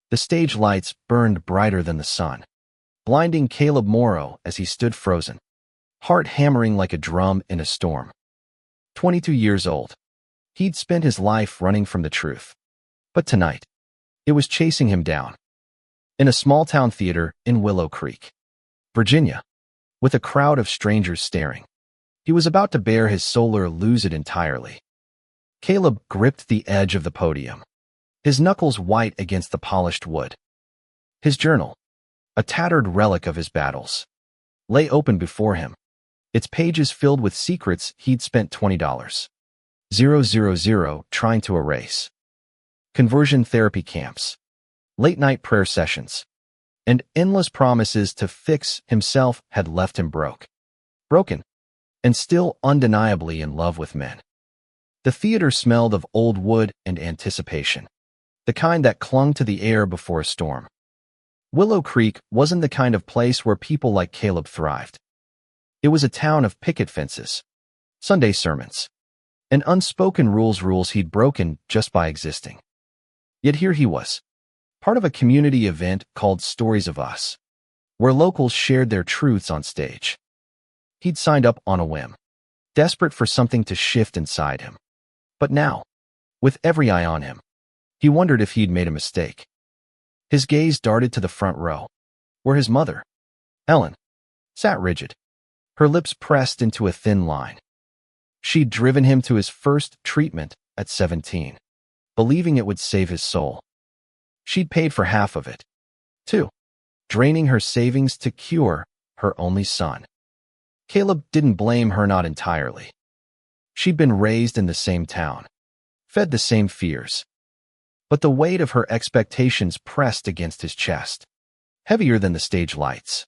The stage lights burned brighter than the sun, blinding Caleb Morrow as he stood frozen, heart hammering like a drum in a storm. 22 years old. He'd spent his life running from the truth. But tonight, it was chasing him down. In a small-town theater in Willow Creek, Virginia, with a crowd of strangers staring, he was about to bear his soul or lose it entirely. Caleb gripped the edge of the podium, his knuckles white against the polished wood. His journal, a tattered relic of his battles, lay open before him, its pages filled with secrets he'd spent $20,000 trying to erase. Conversion therapy camps, late-night prayer sessions, and endless promises to fix himself had left him broken, and still undeniably in love with men. The theater smelled of old wood and anticipation, the kind that clung to the air before a storm. Willow Creek wasn't the kind of place where people like Caleb thrived. It was a town of picket fences, Sunday sermons, and unspoken rules he'd broken just by existing. Yet here he was, part of a community event called Stories of Us, where locals shared their truths on stage. He'd signed up on a whim, desperate for something to shift inside him. But now, with every eye on him, he wondered if he'd made a mistake. His gaze darted to the front row, where his mother, Ellen, sat rigid, her lips pressed into a thin line. She'd driven him to his first treatment at 17, believing it would save his soul. She'd paid for half of it, too, draining her savings to cure her only son. Caleb didn't blame her, not entirely. She'd been raised in the same town, fed the same fears. But the weight of her expectations pressed against his chest, heavier than the stage lights.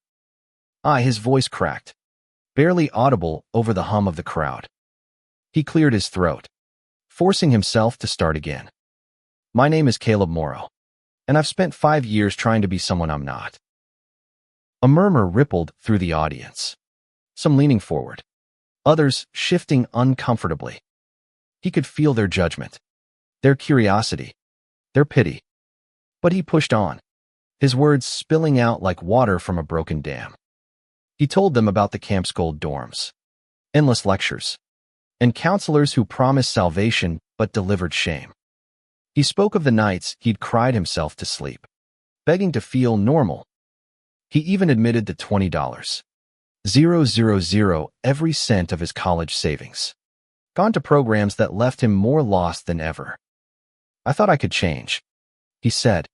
His voice cracked, barely audible over the hum of the crowd. He cleared his throat, forcing himself to start again. My name is Caleb Morrow, and I've spent 5 years trying to be someone I'm not. A murmur rippled through the audience, some leaning forward, others shifting uncomfortably. He could feel their judgment, their curiosity, their pity. But he pushed on, his words spilling out like water from a broken dam. He told them about the camp's gold dorms, endless lectures, and counselors who promised salvation but delivered shame. He spoke of the nights he'd cried himself to sleep, begging to feel normal. He even admitted the $20,000 every cent of his college savings, gone to programs that left him more lost than ever. I thought I could change, he said,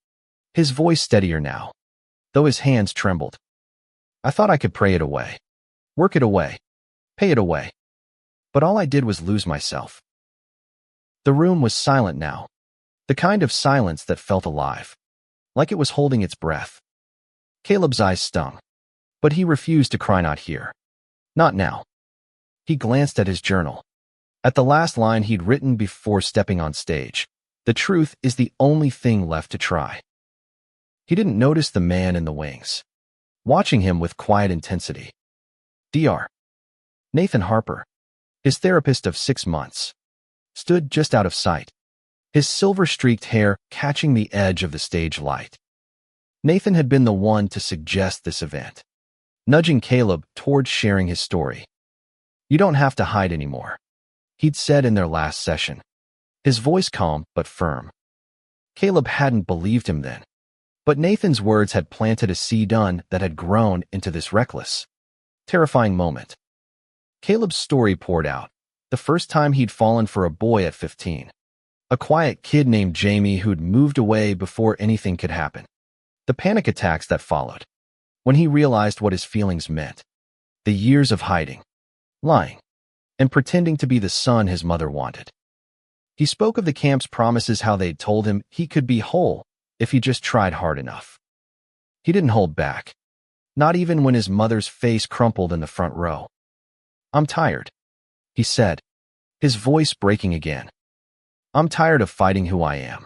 his voice steadier now, though his hands trembled. I thought I could pray it away, work it away, pay it away. But all I did was lose myself. The room was silent now, the kind of silence that felt alive, like it was holding its breath. Caleb's eyes stung, but he refused to cry. Not here. Not now. He glanced at his journal, at the last line he'd written before stepping on stage. The truth is the only thing left to try. He didn't notice the man in the wings, watching him with quiet intensity. Dr. Nathan Harper, his therapist of 6 months, stood just out of sight, his silver-streaked hair catching the edge of the stage light. Nathan had been the one to suggest this event, nudging Caleb towards sharing his story. You don't have to hide anymore, he'd said in their last session, his voice calm but firm. Caleb hadn't believed him then, but Nathan's words had planted a seed that had grown into this reckless, terrifying moment. Caleb's story poured out, the first time he'd fallen for a boy at 15, a quiet kid named Jamie who'd moved away before anything could happen. The panic attacks that followed, when he realized what his feelings meant, the years of hiding, lying, and pretending to be the son his mother wanted. He spoke of the camp's promises, how they'd told him he could be whole if he just tried hard enough. He didn't hold back, not even when his mother's face crumpled in the front row. I'm tired, he said, his voice breaking again. I'm tired of fighting who I am.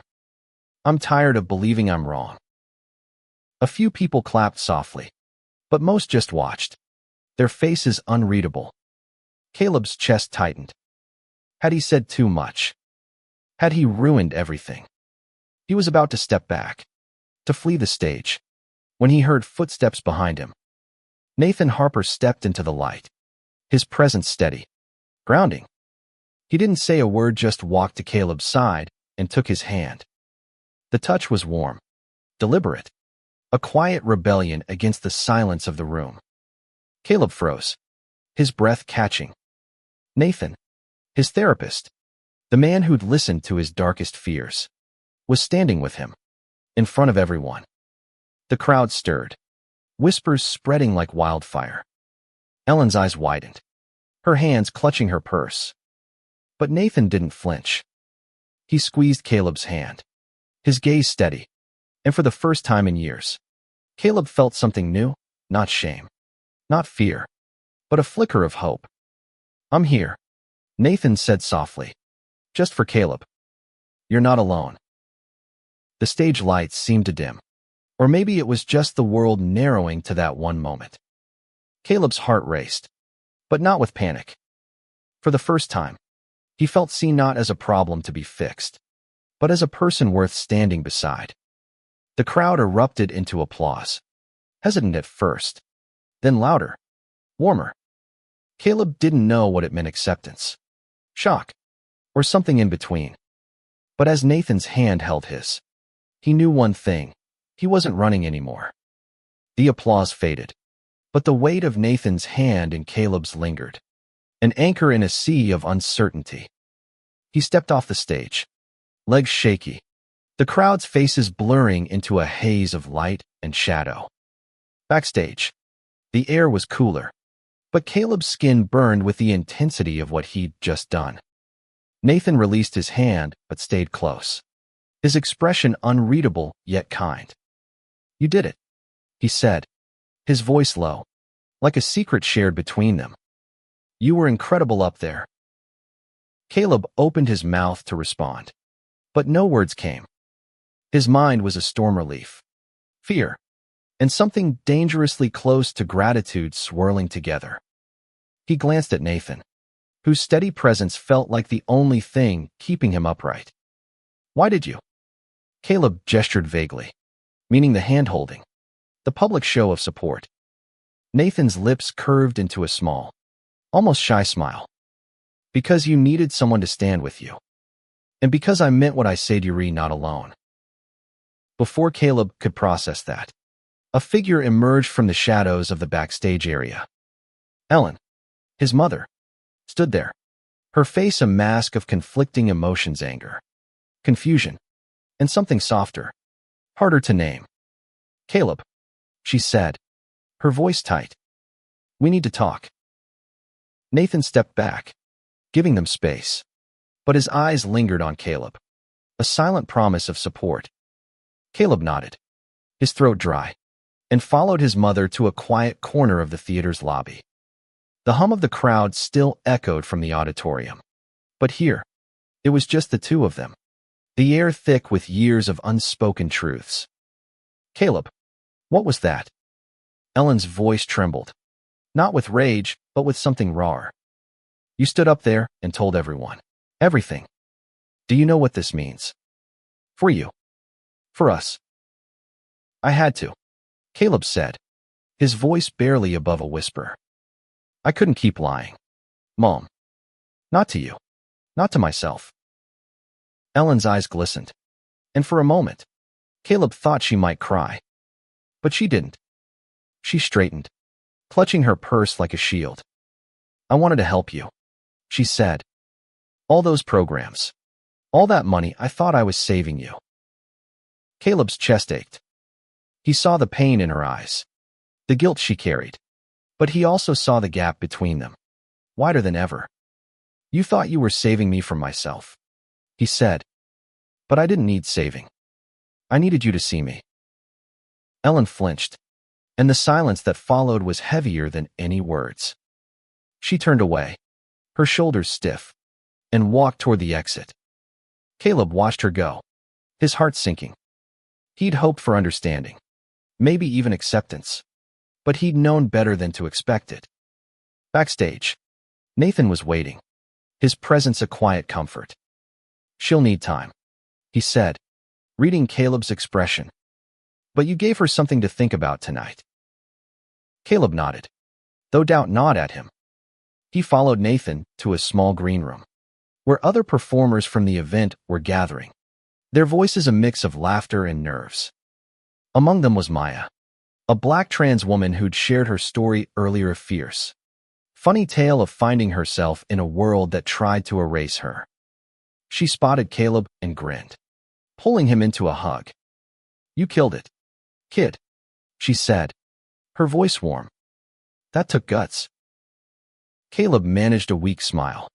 I'm tired of believing I'm wrong. A few people clapped softly, but most just watched, their faces unreadable. Caleb's chest tightened. Had he said too much? Had he ruined everything? He was about to step back, to flee the stage, when he heard footsteps behind him. Nathan Harper stepped into the light, his presence steady, grounding. He didn't say a word, just walked to Caleb's side and took his hand. The touch was warm, deliberate, a quiet rebellion against the silence of the room. Caleb froze, his breath catching. Nathan, his therapist, the man who'd listened to his darkest fears, was standing with him, in front of everyone. The crowd stirred, whispers spreading like wildfire. Ellen's eyes widened, her hands clutching her purse. But Nathan didn't flinch. He squeezed Caleb's hand, his gaze steady, and for the first time in years, Caleb felt something new, not shame, not fear, but a flicker of hope. "I'm here," Nathan said softly, "just for Caleb. You're not alone." The stage lights seemed to dim, or maybe it was just the world narrowing to that one moment. Caleb's heart raced, but not with panic. For the first time, he felt seen, not as a problem to be fixed, but as a person worth standing beside. The crowd erupted into applause, hesitant at first, then louder, warmer. Caleb didn't know what it meant: acceptance, shock, or something in between. But as Nathan's hand held his, he knew one thing: he wasn't running anymore. The applause faded, but the weight of Nathan's hand in Caleb's lingered, an anchor in a sea of uncertainty. He stepped off the stage, legs shaky, the crowd's faces blurring into a haze of light and shadow. Backstage, the air was cooler, but Caleb's skin burned with the intensity of what he'd just done. Nathan released his hand but stayed close, his expression unreadable yet kind. "You did it," he said, his voice low, like a secret shared between them. "You were incredible up there." Caleb opened his mouth to respond, but no words came. His mind was a storm relief, fear, and something dangerously close to gratitude swirling together. He glanced at Nathan, whose steady presence felt like the only thing keeping him upright. "Why did you?" Caleb gestured vaguely, meaning the hand-holding, the public show of support. Nathan's lips curved into a small, almost shy smile. "Because you needed someone to stand with you. And because I meant what I said, you're not alone." Before Caleb could process that, a figure emerged from the shadows of the backstage area. Ellen, his mother, stood there, her face a mask of conflicting emotions: anger, confusion, and something softer, harder to name. "Caleb," she said, her voice tight, "we need to talk." Nathan stepped back, giving them space, but his eyes lingered on Caleb, a silent promise of support. Caleb nodded, his throat dry, and followed his mother to a quiet corner of the theater's lobby. The hum of the crowd still echoed from the auditorium, but here, it was just the two of them, the air thick with years of unspoken truths. "Caleb, what was that?" Ellen's voice trembled, not with rage, but with something rawer. "You stood up there and told everyone. Everything. Do you know what this means? For you. For us." "I had to," Caleb said, his voice barely above a whisper. "I couldn't keep lying. Mom. Not to you. Not to myself." Ellen's eyes glistened, and for a moment, Caleb thought she might cry. But she didn't. She straightened, clutching her purse like a shield. "I wanted to help you," she said. "All those programs, all that money, I thought I was saving you." Caleb's chest ached. He saw the pain in her eyes, the guilt she carried, but he also saw the gap between them, wider than ever. "You thought you were saving me from myself," he said, "but I didn't need saving. I needed you to see me." Ellen flinched, and the silence that followed was heavier than any words. She turned away, her shoulders stiff, and walked toward the exit. Caleb watched her go, his heart sinking. He'd hoped for understanding, maybe even acceptance, but he'd known better than to expect it. Backstage, Nathan was waiting, his presence a quiet comfort. "She'll need time," he said, reading Caleb's expression. But you gave her something to think about tonight. Caleb nodded, though doubt gnawed at him. He followed Nathan to a small green room, where other performers from the event were gathering, their voices a mix of laughter and nerves. Among them was Maya, a black trans woman who'd shared her story earlier, a fierce, funny tale of finding herself in a world that tried to erase her. She spotted Caleb and grinned, pulling him into a hug. "You killed it, kid," she said, her voice warm. "That took guts." Caleb managed a weak smile.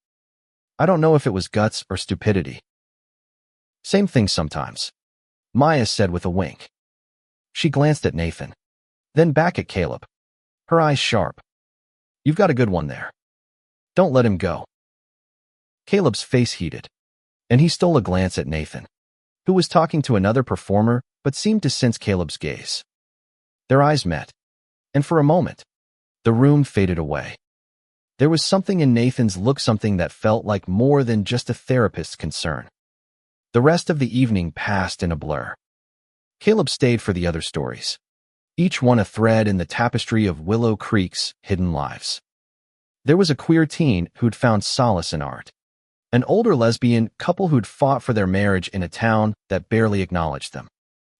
"I don't know if it was guts or stupidity." "Same thing sometimes," Maya said with a wink. She glanced at Nathan, then back at Caleb, her eyes sharp. "You've got a good one there. Don't let him go." Caleb's face heated, and he stole a glance at Nathan, who was talking to another performer but seemed to sense Caleb's gaze. Their eyes met, and for a moment, the room faded away. There was something in Nathan's look, something that felt like more than just a therapist's concern. The rest of the evening passed in a blur. Caleb stayed for the other stories, each one a thread in the tapestry of Willow Creek's hidden lives. There was a queer teen who'd found solace in art, an older lesbian couple who'd fought for their marriage in a town that barely acknowledged them,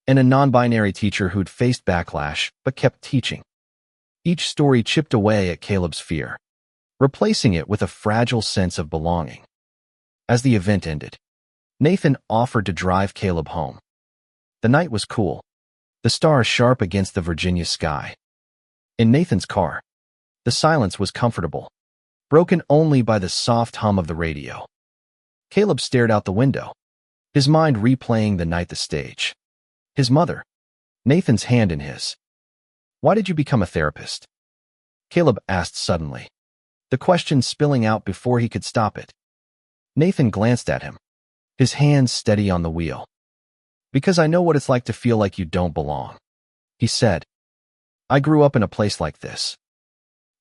and a non-binary teacher who'd faced backlash but kept teaching. Each story chipped away at Caleb's fear, replacing it with a fragile sense of belonging. As the event ended, Nathan offered to drive Caleb home. The night was cool, the stars sharp against the Virginia sky. In Nathan's car, the silence was comfortable, broken only by the soft hum of the radio. Caleb stared out the window, his mind replaying the night, the stage. His mother, Nathan's hand in his. "Why did you become a therapist?" Caleb asked suddenly, the question spilling out before he could stop it. Nathan glanced at him, his hands steady on the wheel. "Because I know what it's like to feel like you don't belong," he said. "I grew up in a place like this.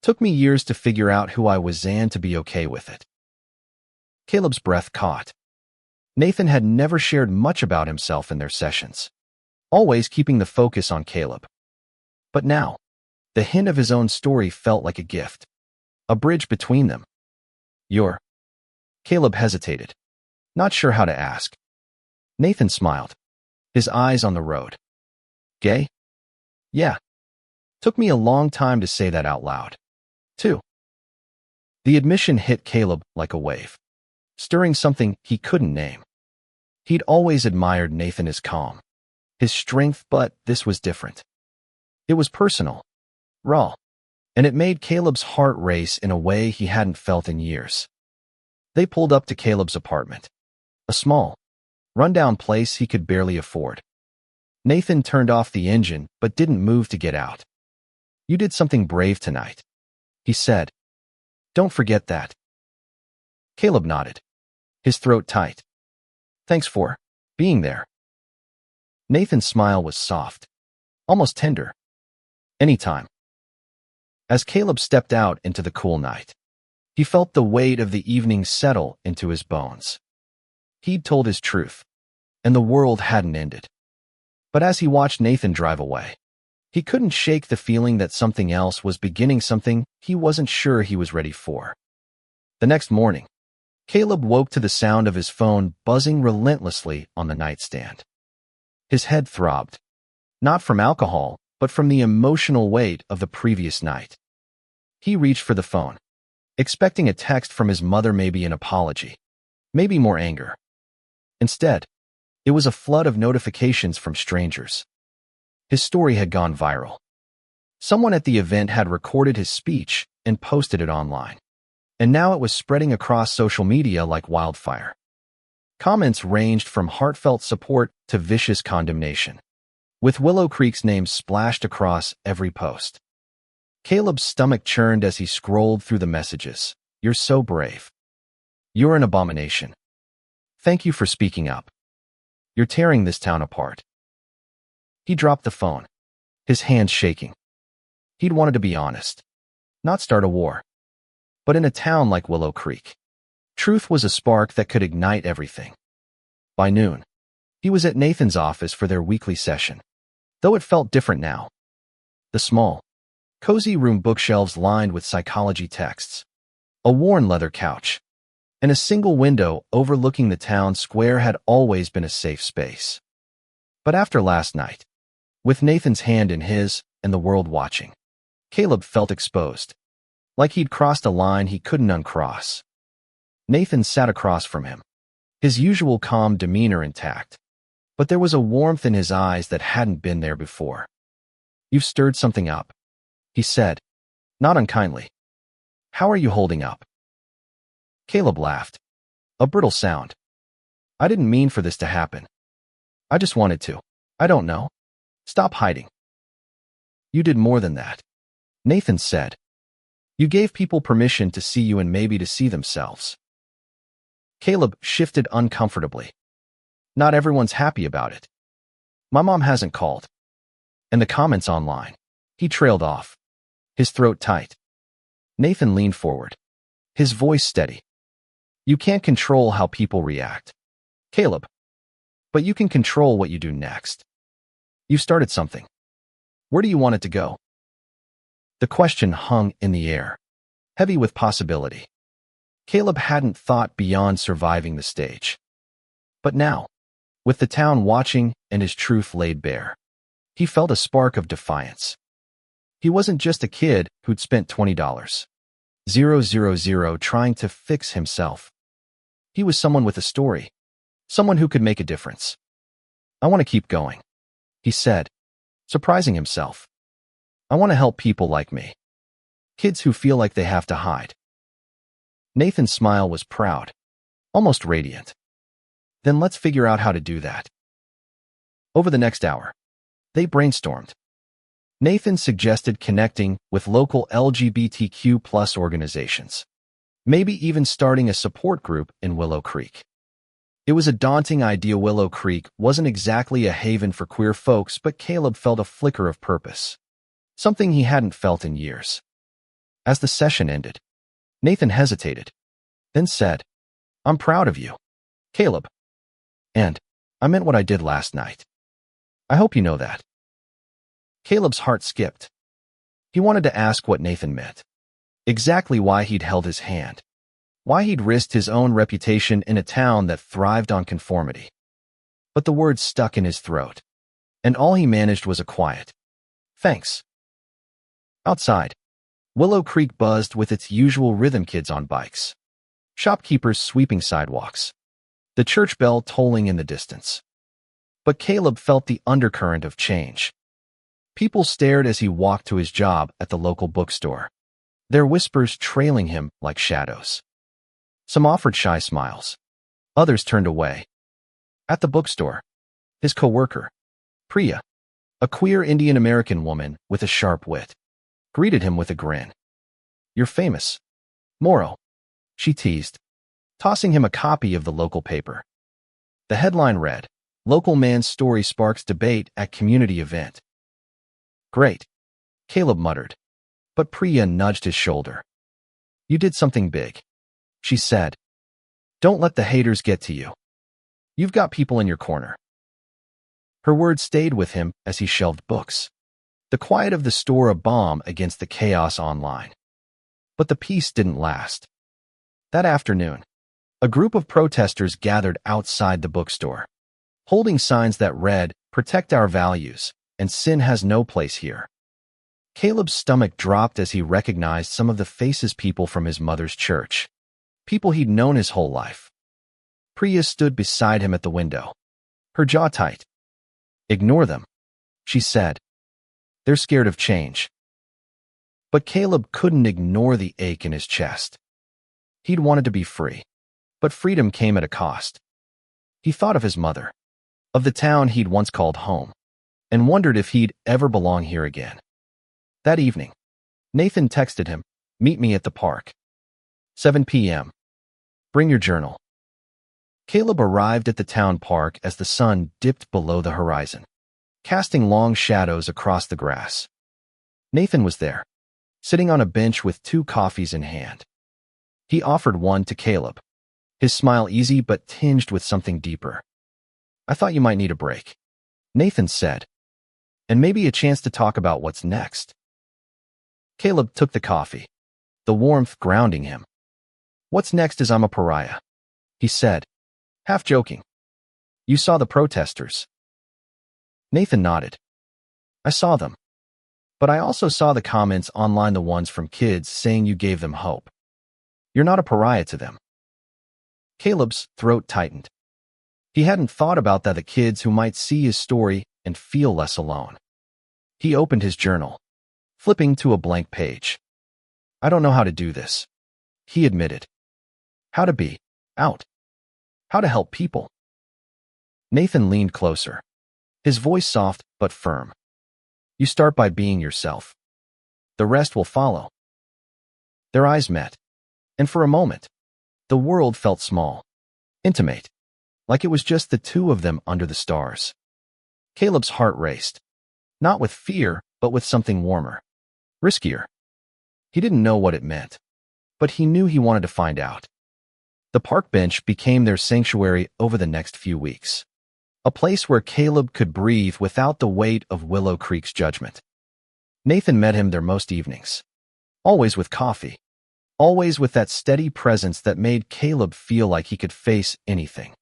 Took me years to figure out who I was and to be okay with it." Caleb's breath caught. Nathan had never shared much about himself in their sessions, always keeping the focus on Caleb. But now, the hint of his own story felt like a gift, a bridge between them. "You're..." Caleb hesitated, not sure how to ask. Nathan smiled, his eyes on the road. "Gay?" "Yeah. Took me a long time to say that out loud, too." The admission hit Caleb like a wave, stirring something he couldn't name. He'd always admired Nathan as calm, his strength, but this was different. It was personal, raw, and it made Caleb's heart race in a way he hadn't felt in years. They pulled up to Caleb's apartment, a small, rundown place he could barely afford. Nathan turned off the engine but didn't move to get out. "You did something brave tonight," he said. "Don't forget that." Caleb nodded, his throat tight. "Thanks for being there." Nathan's smile was soft, almost tender. "Anytime." As Caleb stepped out into the cool night, he felt the weight of the evening settle into his bones. He'd told his truth, and the world hadn't ended. But as he watched Nathan drive away, he couldn't shake the feeling that something else was beginning, something he wasn't sure he was ready for. The next morning, Caleb woke to the sound of his phone buzzing relentlessly on the nightstand. His head throbbed, not from alcohol, but from the emotional weight of the previous night. He reached for the phone, expecting a text from his mother, maybe an apology, maybe more anger. Instead, it was a flood of notifications from strangers. His story had gone viral. Someone at the event had recorded his speech and posted it online, and now it was spreading across social media like wildfire. Comments ranged from heartfelt support to vicious condemnation, with Willow Creek's name splashed across every post. Caleb's stomach churned as he scrolled through the messages. "You're so brave. You're an abomination. Thank you for speaking up. You're tearing this town apart." He dropped the phone, his hands shaking. He'd wanted to be honest, not start a war. But in a town like Willow Creek, truth was a spark that could ignite everything. By noon, he was at Nathan's office for their weekly session. though it felt different now. The small, cozy room bookshelves lined with psychology texts, a worn leather couch, and a single window overlooking the town square had always been a safe space. But after last night, with Nathan's hand in his and the world watching, Caleb felt exposed, like he'd crossed a line he couldn't uncross. Nathan sat across from him, his usual calm demeanor intact, but there was a warmth in his eyes that hadn't been there before. "You've stirred something up," he said, not unkindly. "How are you holding up?" Caleb laughed. A brittle sound. "I didn't mean for this to happen. I just wanted to. I don't know. Stop hiding." "You did more than that," Nathan said. "You gave people permission to see you and maybe to see themselves." Caleb shifted uncomfortably. "Not everyone's happy about it. My mom hasn't called. And the comments online." He trailed off, his throat tight. Nathan leaned forward, his voice steady. "You can't control how people react, Caleb, but you can control what you do next. You started something. Where do you want it to go?" The question hung in the air, heavy with possibility. Caleb hadn't thought beyond surviving the stage. But now, with the town watching and his truth laid bare, he felt a spark of defiance. He wasn't just a kid who'd spent $20,000 trying to fix himself. He was someone with a story, someone who could make a difference. "I want to keep going," he said, surprising himself. "I want to help people like me, kids who feel like they have to hide." Nathan's smile was proud, almost radiant. "Then let's figure out how to do that." Over the next hour, they brainstormed. Nathan suggested connecting with local LGBTQ+ organizations, maybe even starting a support group in Willow Creek. It was a daunting idea. Willow Creek wasn't exactly a haven for queer folks, but Caleb felt a flicker of purpose, something he hadn't felt in years. As the session ended, Nathan hesitated, then said, "I'm proud of you, Caleb. And I meant what I did last night. I hope you know that." Caleb's heart skipped. He wanted to ask what Nathan meant, exactly why he'd held his hand, why he'd risked his own reputation in a town that thrived on conformity. But the words stuck in his throat, and all he managed was a quiet, "Thanks." Outside, Willow Creek buzzed with its usual rhythm: kids on bikes, shopkeepers sweeping sidewalks, the church bell tolling in the distance. But Caleb felt the undercurrent of change. People stared as he walked to his job at the local bookstore, their whispers trailing him like shadows. Some offered shy smiles. Others turned away. At the bookstore, his coworker, Priya, a queer Indian American woman with a sharp wit, greeted him with a grin. "You're famous, Moro," she teased, tossing him a copy of the local paper. The headline read, "Local man's story sparks debate at community event." "Great," Caleb muttered, but Priya nudged his shoulder. "You did something big," she said. "Don't let the haters get to you. You've got people in your corner." Her words stayed with him as he shelved books, the quiet of the store a balm against the chaos online. But the peace didn't last. That afternoon, a group of protesters gathered outside the bookstore, holding signs that read, "Protect our values," and "Sin has no place here." Caleb's stomach dropped as he recognized some of the faces, people from his mother's church, people he'd known his whole life. Priya stood beside him at the window, her jaw tight. "Ignore them," she said. "They're scared of change." But Caleb couldn't ignore the ache in his chest. He'd wanted to be free, but freedom came at a cost. He thought of his mother, of the town he'd once called home, and wondered if he'd ever belong here again. That evening, Nathan texted him, "Meet me at the park. 7 p.m. Bring your journal." Caleb arrived at the town park as the sun dipped below the horizon, casting long shadows across the grass. Nathan was there, sitting on a bench with 2 coffees in hand. He offered one to Caleb, his smile easy but tinged with something deeper. "I thought you might need a break," Nathan said. and maybe a chance to talk about what's next. Caleb took the coffee, the warmth grounding him. "What's next is I'm a pariah," he said, half joking. "You saw the protesters?" Nathan nodded. "I saw them. But I also saw the comments online, the ones from kids saying you gave them hope. You're not a pariah to them." Caleb's throat tightened. He hadn't thought about that, the kids who might see his story and feel less alone. He opened his journal, flipping to a blank page. "I don't know how to do this," he admitted. "How to be out. How to help people." Nathan leaned closer, his voice soft but firm. "You start by being yourself. The rest will follow." Their eyes met, and for a moment, the world felt small, intimate, like it was just the two of them under the stars. Caleb's heart raced, not with fear, but with something warmer, riskier. He didn't know what it meant, but he knew he wanted to find out. The park bench became their sanctuary over the next few weeks, a place where Caleb could breathe without the weight of Willow Creek's judgment. Nathan met him there most evenings, always with coffee, always with that steady presence that made Caleb feel like he could face anything.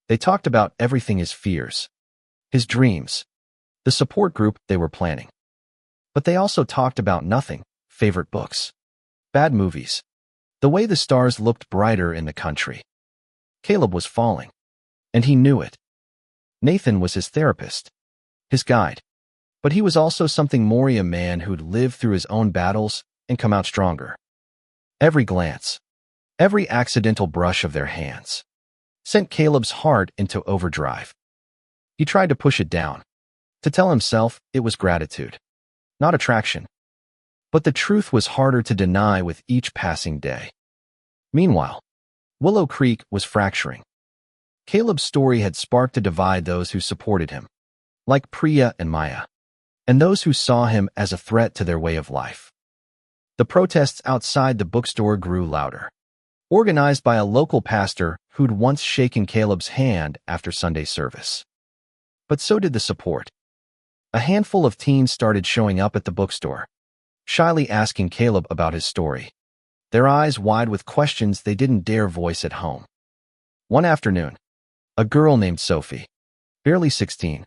They talked about everything: his fears, his dreams, the support group they were planning. But they also talked about nothing: favorite books, bad movies, the way the stars looked brighter in the country. Caleb was falling, and he knew it. Nathan was his therapist, his guide, but he was also something more: a man who'd lived through his own battles and come out stronger. Every glance, every accidental brush of their hands, sent Caleb's heart into overdrive. He tried to push it down, to tell himself it was gratitude, not attraction. But the truth was harder to deny with each passing day. Meanwhile, Willow Creek was fracturing. Caleb's story had sparked a divide: those who supported him, like Priya and Maya, and those who saw him as a threat to their way of life. The protests outside the bookstore grew louder, organized by a local pastor who'd once shaken Caleb's hand after Sunday service. But so did the support. A handful of teens started showing up at the bookstore, shyly asking Caleb about his story, their eyes wide with questions they didn't dare voice at home. One afternoon, a girl named Sophie, barely 16,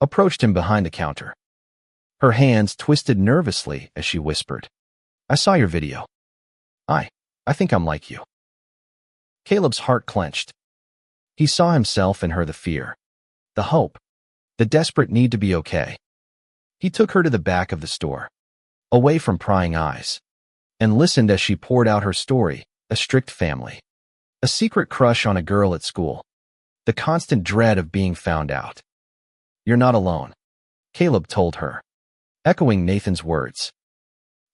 approached him behind the counter. Her hands twisted nervously as she whispered, "I saw your video. I think I'm like you." Caleb's heart clenched. He saw himself in her: the fear, the hope, the desperate need to be okay. He took her to the back of the store, away from prying eyes, and listened as she poured out her story: a strict family, a secret crush on a girl at school, the constant dread of being found out. "You're not alone," Caleb told her, echoing Nathan's words.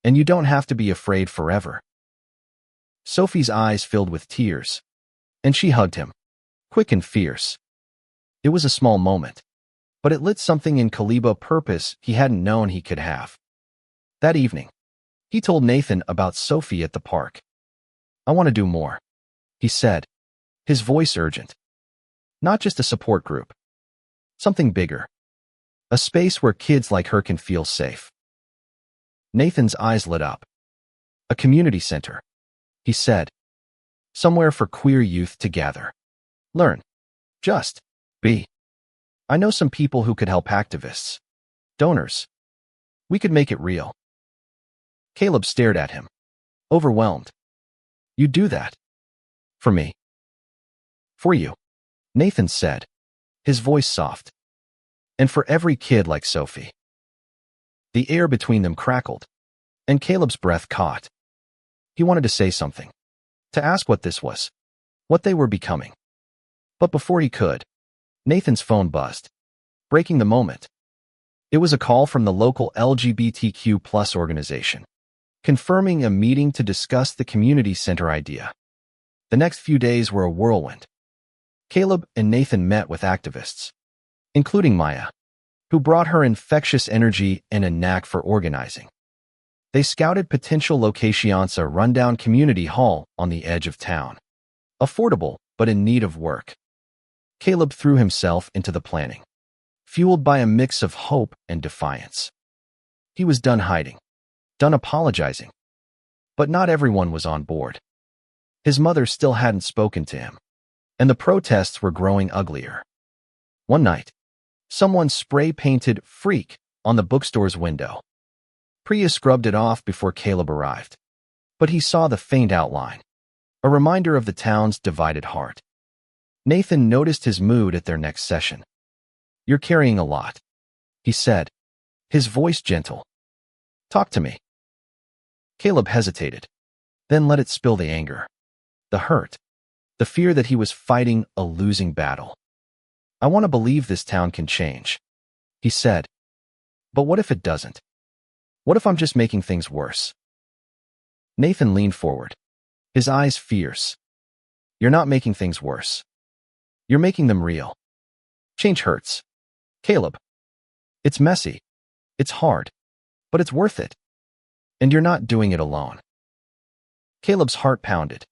"And you don't have to be afraid forever." Sophie's eyes filled with tears, and she hugged him, quick and fierce. It was a small moment, but it lit something in Caleb: a purpose he hadn't known he could have. That evening, he told Nathan about Sophie at the park. "I want to do more," he said, his voice urgent. "Not just a support group. Something bigger. A space where kids like her can feel safe." Nathan's eyes lit up. "A community center," he said. "Somewhere for queer youth to gather, learn, just be. I know some people who could help: activists, donors. We could make it real." Caleb stared at him, overwhelmed. "You'd do that? For me?" "For you," Nathan said, his voice soft. "And for every kid like Sophie." The air between them crackled, and Caleb's breath caught. He wanted to say something, to ask what this was, what they were becoming. But before he could, Nathan's phone buzzed, breaking the moment. It was a call from the local LGBTQ+ organization, confirming a meeting to discuss the community center idea. The next few days were a whirlwind. Caleb and Nathan met with activists, including Maya, who brought her infectious energy and a knack for organizing. They scouted potential locations: a rundown community hall on the edge of town, affordable but in need of work. Caleb threw himself into the planning, fueled by a mix of hope and defiance. He was done hiding, done apologizing. But not everyone was on board. His mother still hadn't spoken to him, and the protests were growing uglier. One night, someone spray-painted "Freak" on the bookstore's window. Priya scrubbed it off before Caleb arrived, but he saw the faint outline, a reminder of the town's divided heart. Nathan noticed his mood at their next session. "You're carrying a lot," he said, his voice gentle. "Talk to me." Caleb hesitated, then let it spill the anger, the hurt, the fear that he was fighting a losing battle. "I want to believe this town can change," he said. "But what if it doesn't? What if I'm just making things worse?" Nathan leaned forward, his eyes fierce. "You're not making things worse. You're making them real. Change hurts, Caleb. It's messy. It's hard. But it's worth it. And you're not doing it alone." Caleb's heart pounded.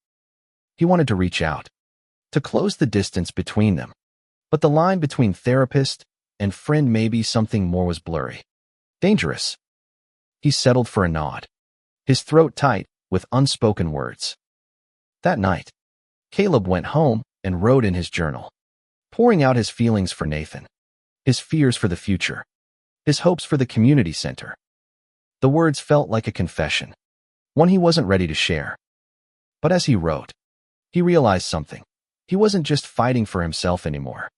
He wanted to reach out, to close the distance between them. But the line between therapist and friend, maybe something more, was blurry. Dangerous. He settled for a nod, his throat tight with unspoken words. That night, Caleb went home and wrote in his journal, pouring out his feelings for Nathan, his fears for the future, his hopes for the community center. The words felt like a confession, one he wasn't ready to share. But as he wrote, he realized something. He wasn't just fighting for himself anymore.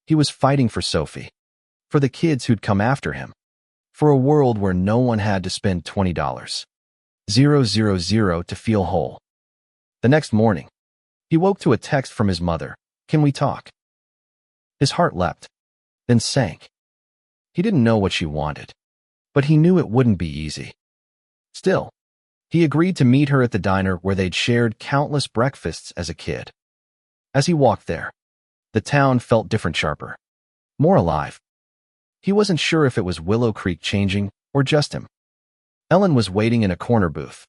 He was fighting for Sophie, for the kids who'd come after him, for a world where no one had to spend $20,000 to feel whole. The next morning, he woke to a text from his mother, "Can we talk?" His heart leapt, then sank. He didn't know what she wanted, but he knew it wouldn't be easy. Still, he agreed to meet her at the diner where they'd shared countless breakfasts as a kid. As he walked there, the town felt different, sharper, more alive. He wasn't sure if it was Willow Creek changing or just him. Ellen was waiting in a corner booth,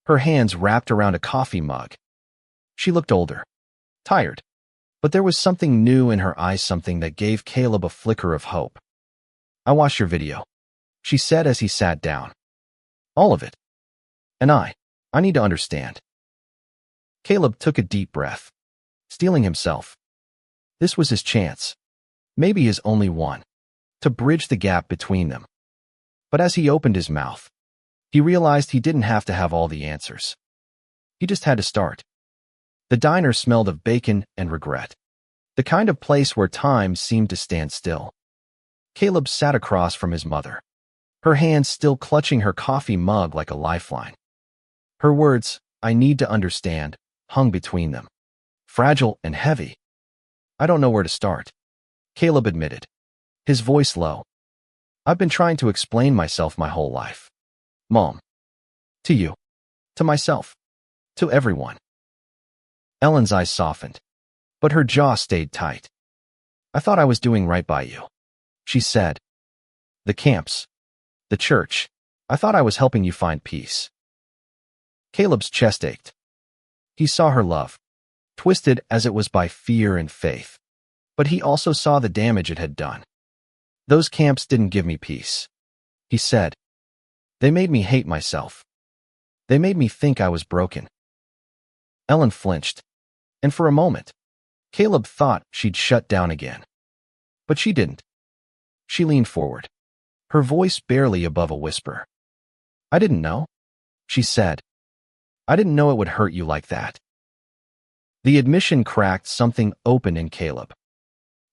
her hands wrapped around a coffee mug. She looked older, tired, but there was something new in her eyes, something that gave Caleb a flicker of hope. "I watched your video," she said as he sat down. "All of it. And I need to understand." Caleb took a deep breath, steeling himself. This was his chance, maybe his only one, to bridge the gap between them. But as he opened his mouth, he realized he didn't have to have all the answers. He just had to start. The diner smelled of bacon and regret, the kind of place where time seemed to stand still. Caleb sat across from his mother, her hands still clutching her coffee mug like a lifeline. Her words, "I need to understand," hung between them, fragile and heavy. "I don't know where to start," Caleb admitted, his voice low. "I've been trying to explain myself my whole life. Mom. To you. To myself. To everyone." Ellen's eyes softened, but her jaw stayed tight. "I thought I was doing right by you," she said. "The camps, the church, I thought I was helping you find peace." Caleb's chest ached. He saw her love, twisted as it was by fear and faith, but he also saw the damage it had done. "Those camps didn't give me peace," he said. "They made me hate myself. They made me think I was broken." Ellen flinched, and for a moment, Caleb thought she'd shut down again. But she didn't. She leaned forward, her voice barely above a whisper. "I didn't know," she said. "I didn't know it would hurt you like that." The admission cracked something open in Caleb.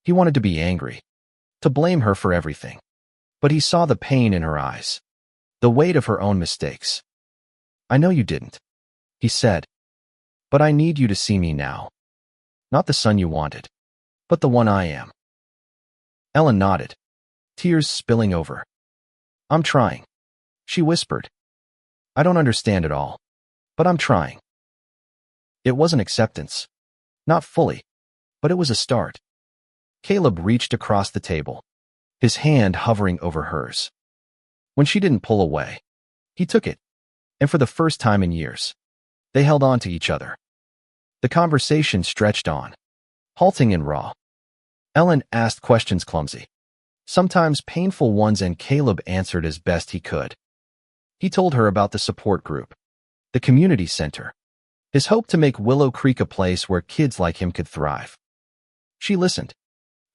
He wanted to be angry, to blame her for everything. But he saw the pain in her eyes, the weight of her own mistakes. "I know you didn't," he said. "But I need you to see me now. Not the son you wanted, but the one I am." Ellen nodded, tears spilling over. "I'm trying," she whispered. "I don't understand it all, but I'm trying." It wasn't acceptance. Not fully, but it was a start. Caleb reached across the table, his hand hovering over hers. When she didn't pull away, he took it, and for the first time in years, they held on to each other. The conversation stretched on, halting and raw. Ellen asked questions clumsy. sometimes painful ones, and Caleb answered as best he could. He told her about the support group, the community center, his hope to make Willow Creek a place where kids like him could thrive. She listened,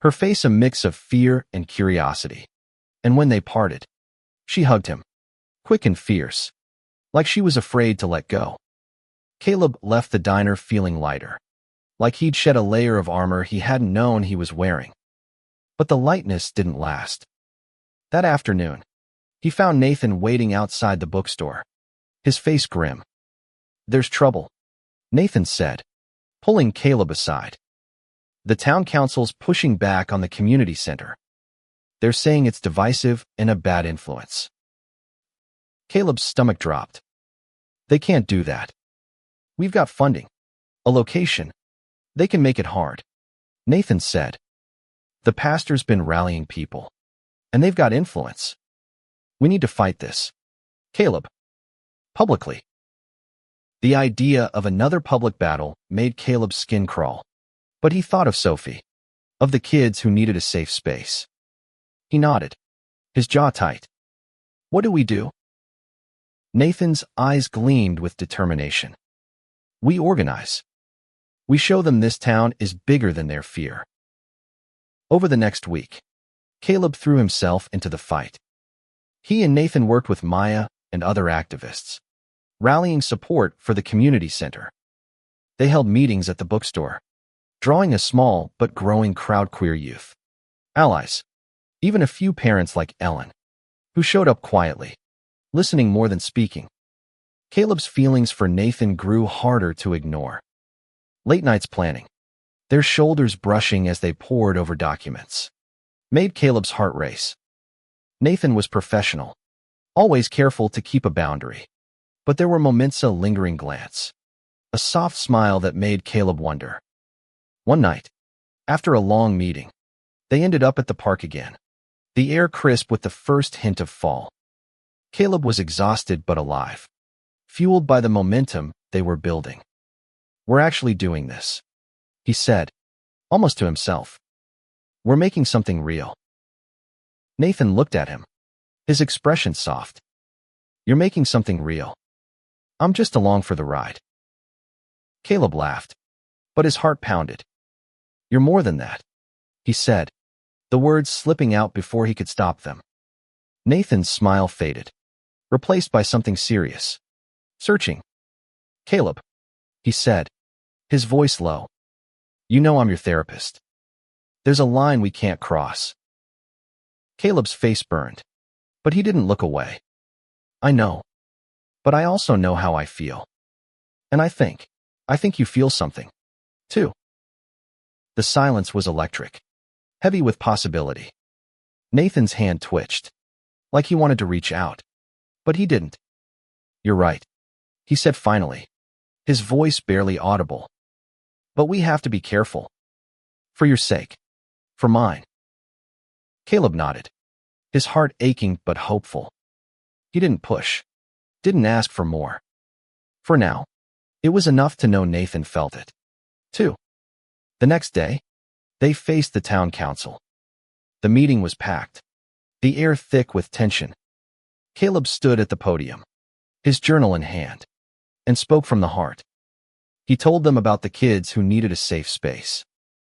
her face a mix of fear and curiosity. And when they parted, she hugged him, quick and fierce, like she was afraid to let go. Caleb left the diner feeling lighter, like he'd shed a layer of armor he hadn't known he was wearing. But the lightness didn't last. That afternoon, he found Nathan waiting outside the bookstore, his face grim. "There's trouble," Nathan said, pulling Caleb aside. "The town council's pushing back on the community center. They're saying it's divisive and a bad influence." Caleb's stomach dropped. "They can't do that. We've got funding, a location. They can make it hard," Nathan said. "The pastor's been rallying people, and they've got influence. We need to fight this. Caleb. Publicly." The idea of another public battle made Caleb's skin crawl, but he thought of Sophie, of the kids who needed a safe space. He nodded, his jaw tight. "What do we do?" Nathan's eyes gleamed with determination. "We organize. We show them this town is bigger than their fear." Over the next week, Caleb threw himself into the fight. He and Nathan worked with Maya and other activists, rallying support for the community center. They held meetings at the bookstore, drawing a small but growing crowd queer youth, allies, even a few parents like Ellen, who showed up quietly, listening more than speaking. Caleb's feelings for Nathan grew harder to ignore. Late nights planning, their shoulders brushing as they pored over documents, made Caleb's heart race. Nathan was professional, always careful to keep a boundary. But there were moments of lingering glance, a soft smile that made Caleb wonder. One night, after a long meeting, they ended up at the park again, the air crisp with the first hint of fall. Caleb was exhausted but alive, fueled by the momentum they were building. "We're actually doing this," he said, almost to himself. "We're making something real." Nathan looked at him, his expression soft. "You're making something real. I'm just along for the ride." Caleb laughed, but his heart pounded. "You're more than that," he said, the words slipping out before he could stop them. Nathan's smile faded, replaced by something serious. "Searching." "Caleb," he said, his voice low. "You know I'm your therapist. There's a line we can't cross." Caleb's face burned, but he didn't look away. "I know. But I also know how I feel. And I think you feel something, too." The silence was electric, heavy with possibility. Nathan's hand twitched, like he wanted to reach out, but he didn't. "You're right," he said finally, his voice barely audible. "But we have to be careful. For your sake. For mine." Caleb nodded, his heart aching but hopeful. He didn't push, didn't ask for more. For now, it was enough to know Nathan felt it, too. The next day, they faced the town council. The meeting was packed, the air thick with tension. Caleb stood at the podium, his journal in hand, and spoke from the heart. He told them about the kids who needed a safe space,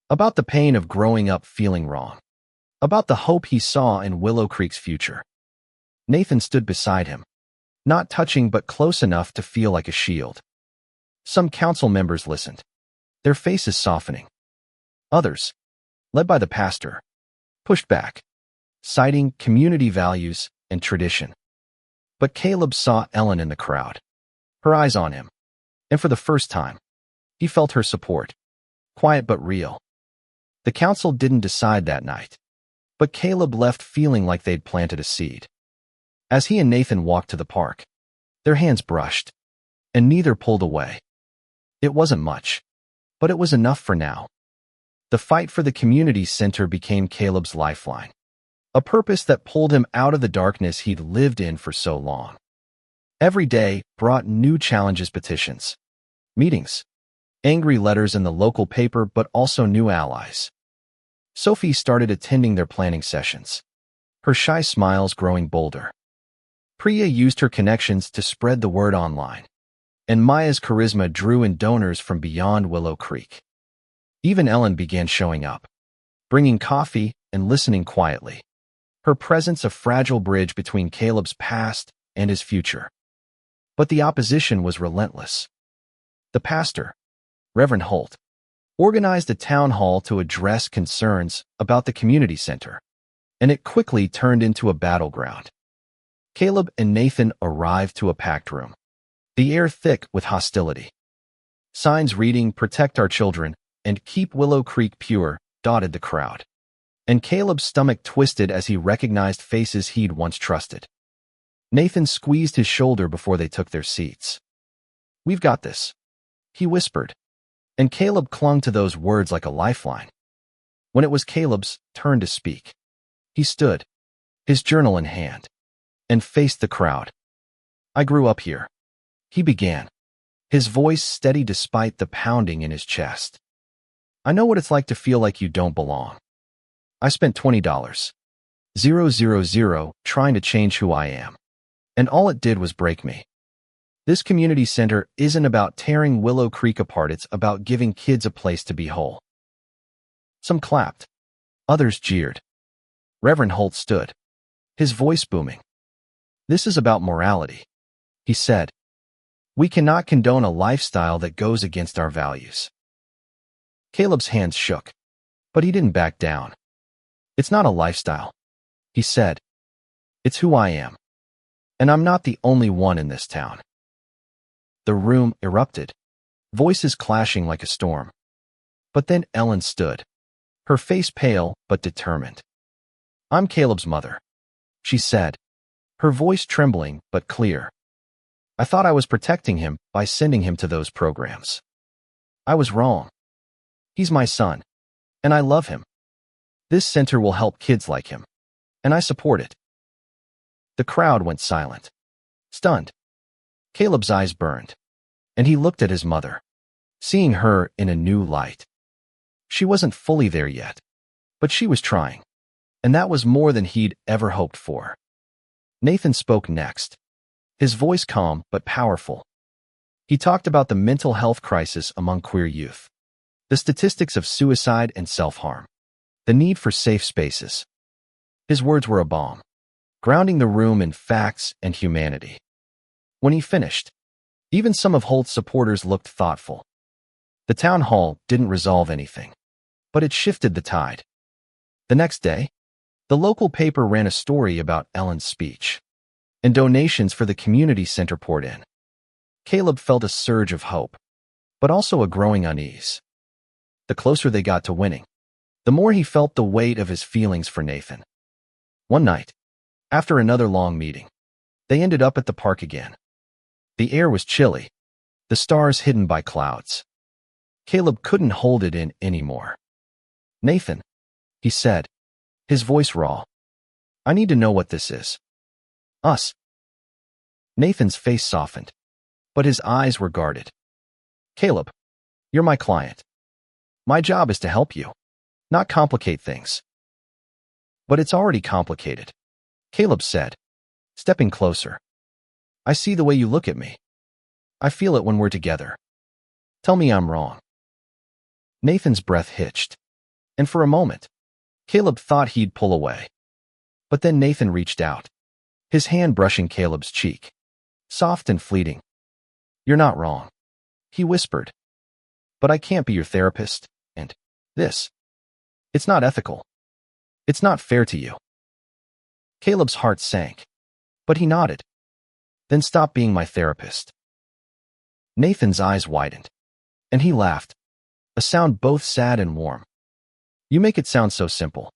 about the pain of growing up feeling wrong, about the hope he saw in Willow Creek's future. Nathan stood beside him, not touching but close enough to feel like a shield. Some council members listened, their faces softening. Others, led by the pastor, pushed back, citing community values and tradition. But Caleb saw Ellen in the crowd, her eyes on him, and for the first time, he felt her support, quiet but real. The council didn't decide that night, but Caleb left feeling like they'd planted a seed. As he and Nathan walked to the park, their hands brushed, and neither pulled away. It wasn't much, but it was enough for now. The fight for the community center became Caleb's lifeline, a purpose that pulled him out of the darkness he'd lived in for so long. Every day brought new challenges, petitions, meetings, angry letters in the local paper, but also new allies. Sophie started attending their planning sessions, her shy smiles growing bolder. Priya used her connections to spread the word online, and Maya's charisma drew in donors from beyond Willow Creek. Even Ellen began showing up, bringing coffee and listening quietly, her presence a fragile bridge between Caleb's past and his future. But the opposition was relentless. The pastor, Reverend Holt, organized a town hall to address concerns about the community center, and it quickly turned into a battleground. Caleb and Nathan arrived to a packed room, the air thick with hostility. Signs reading, "Protect our children," and "Keep Willow Creek pure," dotted the crowd. And Caleb's stomach twisted as he recognized faces he'd once trusted. Nathan squeezed his shoulder before they took their seats. "We've got this," he whispered, and Caleb clung to those words like a lifeline. When it was Caleb's turn to speak, he stood, his journal in hand, and faced the crowd. "I grew up here," he began, his voice steady despite the pounding in his chest. "I know what it's like to feel like you don't belong. I spent $20,000 trying to change who I am, and all it did was break me. This community center isn't about tearing Willow Creek apart, it's about giving kids a place to be whole." Some clapped. Others jeered. Reverend Holt stood, his voice booming. "This is about morality," he said. "We cannot condone a lifestyle that goes against our values." Caleb's hands shook, but he didn't back down. "It's not a lifestyle," he said. "It's who I am. And I'm not the only one in this town." The room erupted, voices clashing like a storm. But then Ellen stood, her face pale but determined. "I'm Caleb's mother," she said, her voice trembling but clear. "I thought I was protecting him by sending him to those programs. I was wrong. He's my son, and I love him. This center will help kids like him, and I support it." The crowd went silent, stunned. Caleb's eyes burned, and he looked at his mother, seeing her in a new light. She wasn't fully there yet, but she was trying, and that was more than he'd ever hoped for. Nathan spoke next, his voice calm but powerful. He talked about the mental health crisis among queer youth, the statistics of suicide and self-harm, the need for safe spaces. His words were a balm, grounding the room in facts and humanity. When he finished, even some of Holt's supporters looked thoughtful. The town hall didn't resolve anything, but it shifted the tide. The next day, the local paper ran a story about Ellen's speech, and donations for the community center poured in. Caleb felt a surge of hope, but also a growing unease. The closer they got to winning, the more he felt the weight of his feelings for Nathan. One night, after another long meeting, they ended up at the park again. The air was chilly, the stars hidden by clouds. Caleb couldn't hold it in anymore. "Nathan," he said, his voice raw, "I need to know what this is." "Us." Nathan's face softened, but his eyes were guarded. "Caleb, you're my client. My job is to help you, not complicate things." "But it's already complicated," Caleb said, stepping closer. "I see the way you look at me. I feel it when we're together. Tell me I'm wrong." Nathan's breath hitched, and for a moment, Caleb thought he'd pull away. But then Nathan reached out, his hand brushing Caleb's cheek, soft and fleeting. "You're not wrong," he whispered. "But I can't be your therapist, and it's not ethical. It's not fair to you." Caleb's heart sank, but he nodded. "Then stop being my therapist." Nathan's eyes widened, and he laughed, a sound both sad and warm. "You make it sound so simple."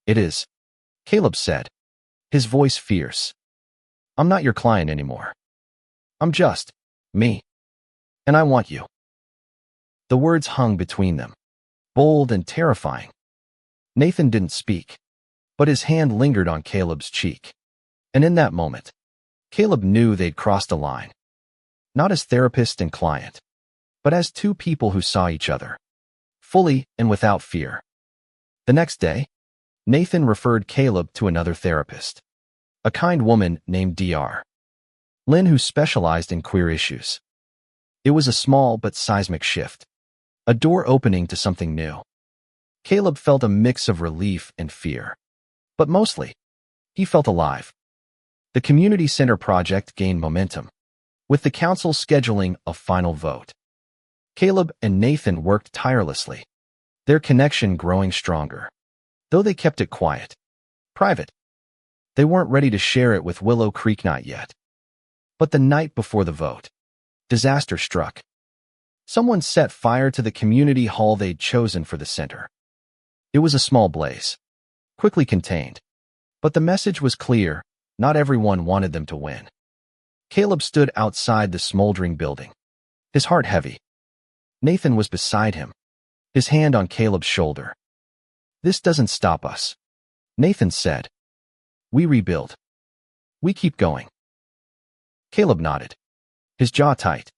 "It is," Caleb said, his voice fierce. "I'm not your client anymore. I'm just me, and I want you." The words hung between them, bold and terrifying. Nathan didn't speak, but his hand lingered on Caleb's cheek. And in that moment, Caleb knew they'd crossed a line, not as therapist and client, but as two people who saw each other, fully and without fear. The next day, Nathan referred Caleb to another therapist, a kind woman named Dr. Lynn who specialized in queer issues. It was a small but seismic shift, a door opening to something new. Caleb felt a mix of relief and fear. But mostly, he felt alive. The community center project gained momentum, with the council scheduling a final vote. Caleb and Nathan worked tirelessly, their connection growing stronger. Though they kept it quiet, private. They weren't ready to share it with Willow Creek not yet. But the night before the vote, disaster struck. Someone set fire to the community hall they'd chosen for the center. It was a small blaze, quickly contained. But the message was clear: not everyone wanted them to win. Caleb stood outside the smoldering building, his heart heavy. Nathan was beside him, his hand on Caleb's shoulder. "This doesn't stop us," Nathan said. "We rebuild. We keep going." Caleb nodded, his jaw tight.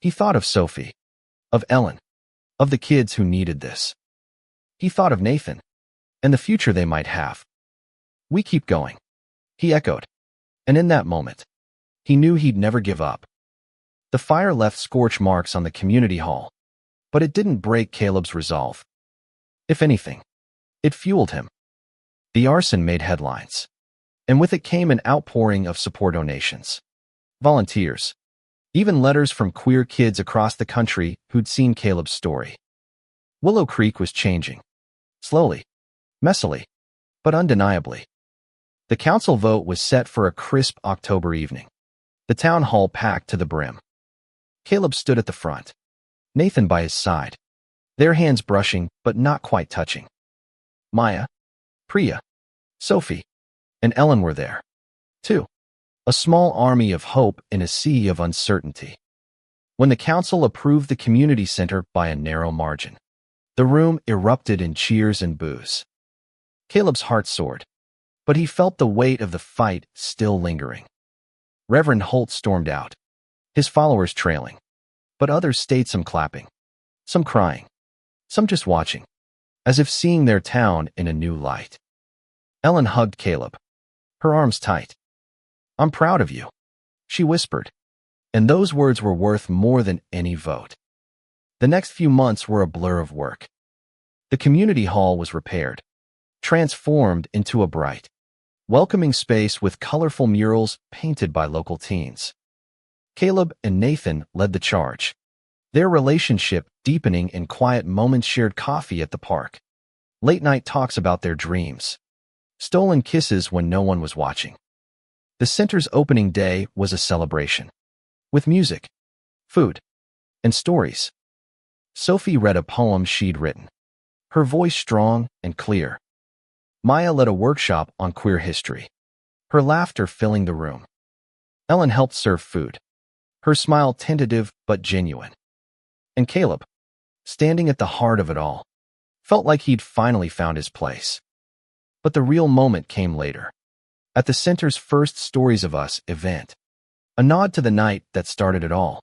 He thought of Sophie, of Ellen, of the kids who needed this. He thought of Nathan, and the future they might have. "We keep going," he echoed. And in that moment, he knew he'd never give up. The fire left scorch marks on the community hall, but it didn't break Caleb's resolve. If anything, it fueled him. The arson made headlines, and with it came an outpouring of support donations, volunteers, even letters from queer kids across the country who'd seen Caleb's story. Willow Creek was changing, slowly, messily, but undeniably. The council vote was set for a crisp October evening, the town hall packed to the brim. Caleb stood at the front, Nathan by his side, their hands brushing but not quite touching. Maya, Priya, Sophie, and Ellen were there, too. A small army of hope in a sea of uncertainty. When the council approved the community center by a narrow margin, the room erupted in cheers and boos. Caleb's heart soared, but he felt the weight of the fight still lingering. Reverend Holt stormed out, his followers trailing, but others stayed, some clapping, some crying, some just watching, as if seeing their town in a new light. Ellen hugged Caleb, her arms tight. "I'm proud of you," she whispered, and those words were worth more than any vote. The next few months were a blur of work. The community hall was repaired, transformed into a bright, welcoming space with colorful murals painted by local teens. Caleb and Nathan led the charge, their relationship deepening in quiet moments, shared coffee at the park, late-night talks about their dreams, stolen kisses when no one was watching. The center's opening day was a celebration, with music, food, and stories. Sophie read a poem she'd written, her voice strong and clear. Maya led a workshop on queer history, her laughter filling the room. Ellen helped serve food, her smile tentative but genuine. And Caleb, standing at the heart of it all, felt like he'd finally found his place. But the real moment came later, at the center's first Stories of Us event, a nod to the night that started it all.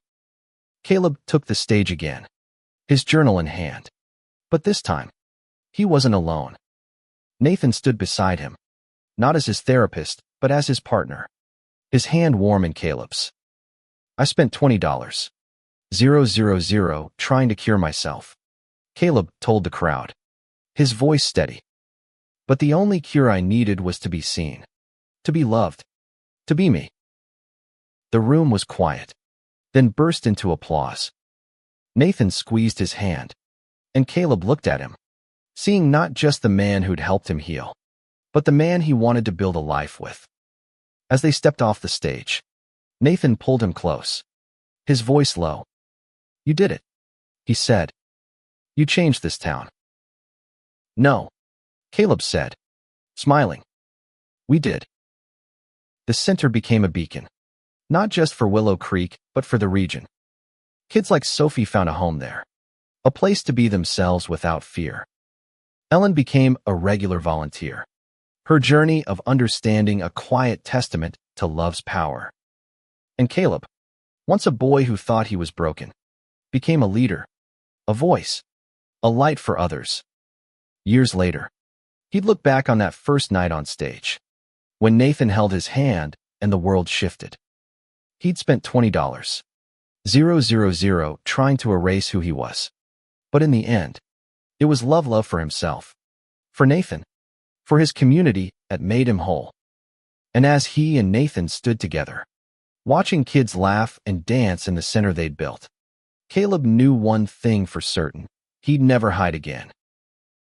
Caleb took the stage again, his journal in hand. But this time, he wasn't alone. Nathan stood beside him, not as his therapist, but as his partner, his hand warm in Caleb's. "I spent $20,000 trying to cure myself," Caleb told the crowd, his voice steady. "But the only cure I needed was to be seen, to be loved, to be me." The room was quiet, then burst into applause. Nathan squeezed his hand, and Caleb looked at him, seeing not just the man who'd helped him heal, but the man he wanted to build a life with. As they stepped off the stage, Nathan pulled him close, his voice low. "You did it," he said. "You changed this town." "No," Caleb said, smiling. "We did." The center became a beacon, not just for Willow Creek, but for the region. Kids like Sophie found a home there, a place to be themselves without fear. Ellen became a regular volunteer, her journey of understanding a quiet testament to love's power. And Caleb, once a boy who thought he was broken, became a leader, a voice, a light for others. Years later, He'd look back on that first night on stage, when Nathan held his hand and the world shifted. He'd spent $20, 000, trying to erase who he was. But in the end, it was love for himself, for Nathan, for his community that made him whole. And as he and Nathan stood together, watching kids laugh and dance in the center they'd built, Caleb knew one thing for certain: he'd never hide again.